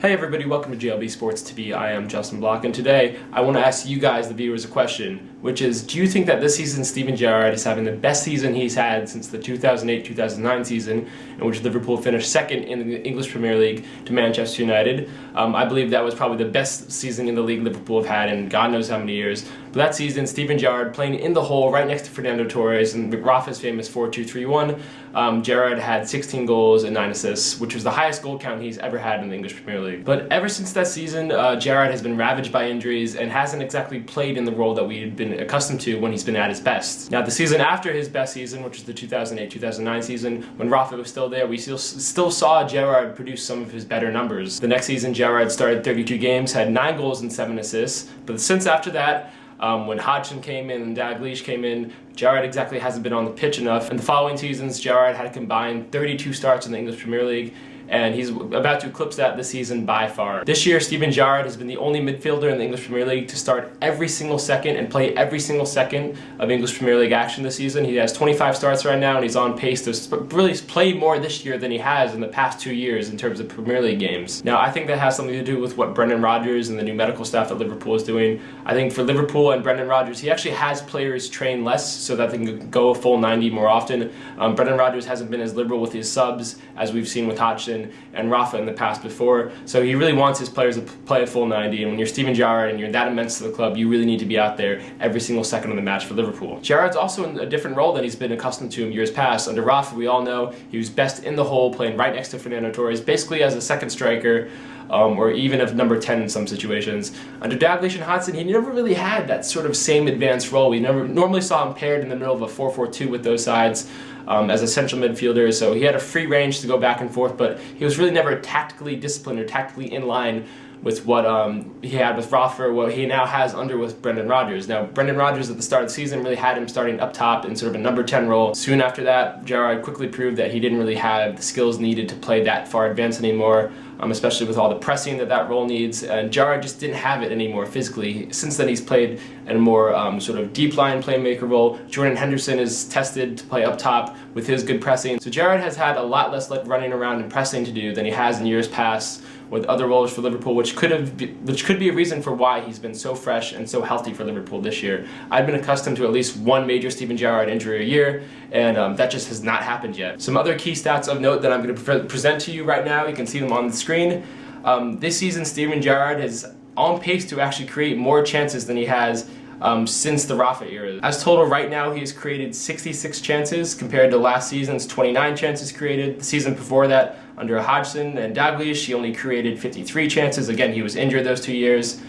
Hey everybody, welcome to GLB Sports TV. I am Justin Block, and today I want to ask you guys, the viewers, a question, which is, do you think that this season Steven Gerrard is having the best season he's had since the 2008-2009 season, in which Liverpool finished second in the English Premier League to Manchester United? I believe that was probably the best season in the league Liverpool have had in God knows how many years. But that season, Steven Gerrard playing in the hole right next to Fernando Torres and Rafa's famous 4-2-3-1. Gerrard had 16 goals and 9 assists, which was the highest goal count he's ever had in the English Premier League. But ever since that season, Gerrard has been ravaged by injuries and hasn't exactly played in the role that we had been accustomed to when he's been at his best. Now, the season after his best season, which was the 2008-2009 season, when Rafa was still there, we still saw Gerrard produce some of his better numbers. The next season, Gerrard started 32 games, had 9 goals and 7 assists, but since after that, when Hodgson came in and Dalglish came in, Gerrard exactly hasn't been on the pitch enough. In the following seasons, Gerrard had a combined 32 starts in the English Premier League, and he's about to eclipse that this season by far. This year, Steven Gerrard has been the only midfielder in the English Premier League to start every single second and play every single second of English Premier League action this season. He has 25 starts right now, and he's on pace to really play more this year than he has in the past 2 years in terms of Premier League games. Now, I think that has something to do with what Brendan Rodgers and the new medical staff at Liverpool is doing. I think for Liverpool and Brendan Rodgers, he actually has players train less so that they can go a full 90 more often. Brendan Rodgers hasn't been as liberal with his subs as we've seen with Hodgson and Rafa in the past before, so he really wants his players to play a full 90, and when you're Steven Gerrard and you're that immense to the club, you really need to be out there every single second of the match for Liverpool. Gerrard's also in a different role than he's been accustomed to in years past. Under Rafa, we all know he was best in the hole, playing right next to Fernando Torres, basically as a second striker, or even a number 10 in some situations. Under Dalglish and Hodgson, he never really had that sort of same advanced role. We never normally saw him paired in the middle of a 4-4-2 with those sides, as a central midfielder, so he had a free range to go back and forth, but he was really never tactically disciplined or tactically in line with what he had with Rafa, or what he now has under with Brendan Rodgers. Now, Brendan Rodgers at the start of the season really had him starting up top in sort of a number 10 role. Soon after that, Gerrard quickly proved that he didn't really have the skills needed to play that far advanced anymore, especially with all the pressing that role needs, and Gerrard just didn't have it anymore physically. Since then, he's played in a more sort of deep line playmaker role. Jordan Henderson is tested to play up top with his good pressing. So Gerrard has had a lot less running around and pressing to do than he has in years past with other roles for Liverpool, which could be a reason for why he's been so fresh and so healthy for Liverpool this year. I've been accustomed to at least one major Steven Gerrard injury a year, and that just has not happened yet. Some other key stats of note that I'm going to present to you right now, you can see them on the screen. This season, Steven Gerrard is on pace to actually create more chances than he has since the Rafa era. As total right now, he has created 66 chances compared to last season's 29 chances created. The season before that, under Hodgson and Dalglish, he only created 53 chances. Again, he was injured those 2 years.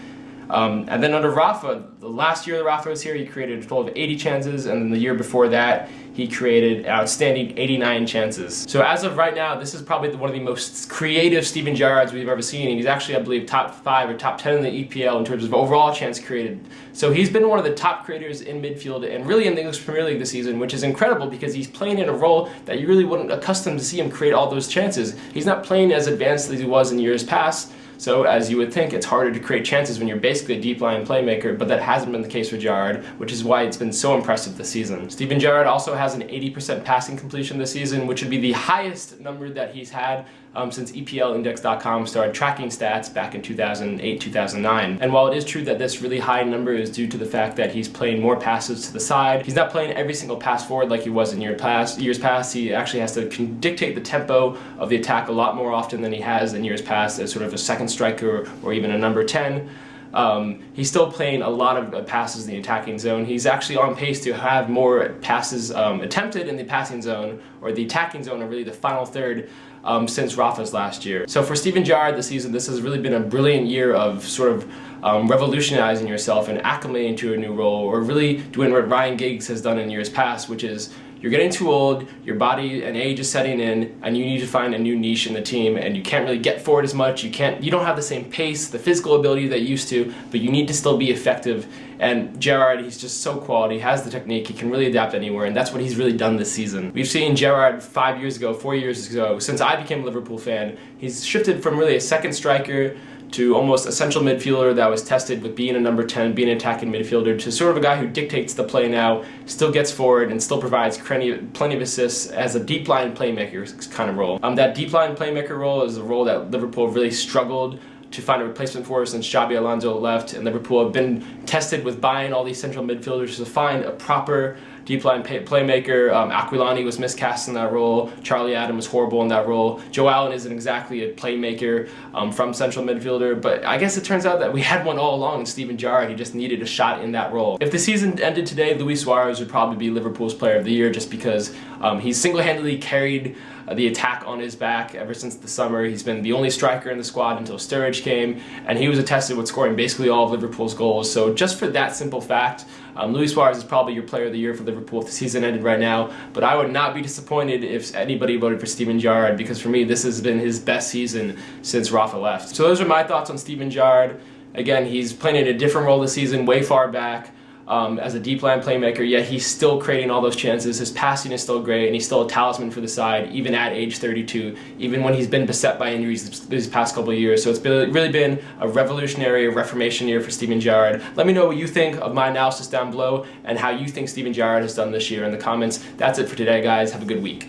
And then under Rafa, the last year that Rafa was here, he created a total of 80 chances, and then the year before that, he created an outstanding 89 chances. So as of right now, this is probably one of the most creative Steven Gerrards we've ever seen. He's actually, I believe, top 5 or top 10 in the EPL in terms of overall chance created. So he's been one of the top creators in midfield and really in the English Premier League this season, which is incredible because he's playing in a role that you really wouldn't accustomed to see him create all those chances. He's not playing as advanced as he was in years past. So, as you would think, it's harder to create chances when you're basically a deep line playmaker, but that hasn't been the case for Gerrard, which is why it's been so impressive this season. Steven Gerrard also has an 80% passing completion this season, which would be the highest number that he's had since EPLindex.com started tracking stats back in 2008-2009. And while it is true that this really high number is due to the fact that he's playing more passes to the side, he's not playing every single pass forward like he was in years past. He actually has to dictate the tempo of the attack a lot more often than he has in years past as sort of a second striker or even a number 10. He's still playing a lot of passes in the attacking zone. He's actually on pace to have more passes attempted in the passing zone or the attacking zone, or really the final third, since Rafa's last year. So for Steven Gerrard this season, this has really been a brilliant year of sort of revolutionizing yourself and acclimating to a new role, or really doing what Ryan Giggs has done in years past, which is you're getting too old, your body and age is setting in, and you need to find a new niche in the team, and you can't really get forward as much, you don't have the same pace, the physical ability that you used to, but you need to still be effective. And Gerrard, he's just so quality, he has the technique, he can really adapt anywhere, and that's what he's really done this season. We've seen Gerrard 5 years ago, 4 years ago, since I became a Liverpool fan, he's shifted from really a second striker to almost a central midfielder that was tested with being a number 10, being an attacking midfielder, to sort of a guy who dictates the play now, still gets forward, and still provides plenty of assists as a deep line playmaker kind of role. That deep line playmaker role is a role that Liverpool really struggled to find a replacement for since Xabi Alonso left, and Liverpool have been tested with buying all these central midfielders to find a proper deep line playmaker. Aquilani was miscast in that role. Charlie Adam was horrible in that role. Joe Allen isn't exactly a playmaker from central midfielder, but I guess it turns out that we had one all along in Steven Gerrard. He just needed a shot in that role. If the season ended today, Luis Suarez would probably be Liverpool's player of the year, just because he's single-handedly carried the attack on his back ever since the summer. He's been the only striker in the squad until Sturridge came, and he was attested with scoring basically all of Liverpool's goals. So just for that simple fact, Luis Suarez is probably your player of the year for Liverpool if the season ended right now, but I would not be disappointed if anybody voted for Steven Gerrard, because for me this has been his best season since Rafa left. So those are my thoughts on Steven Gerrard. Again, he's playing in a different role this season, way far back. As a deep line playmaker, yet he's still creating all those chances. His passing is still great, and he's still a talisman for the side, even at age 32, even when he's been beset by injuries these past couple of years. So it's really been a revolutionary, reformation year for Steven Gerrard. Let me know what you think of my analysis down below and how you think Steven Gerrard has done this year in the comments. That's it for today, guys. Have a good week.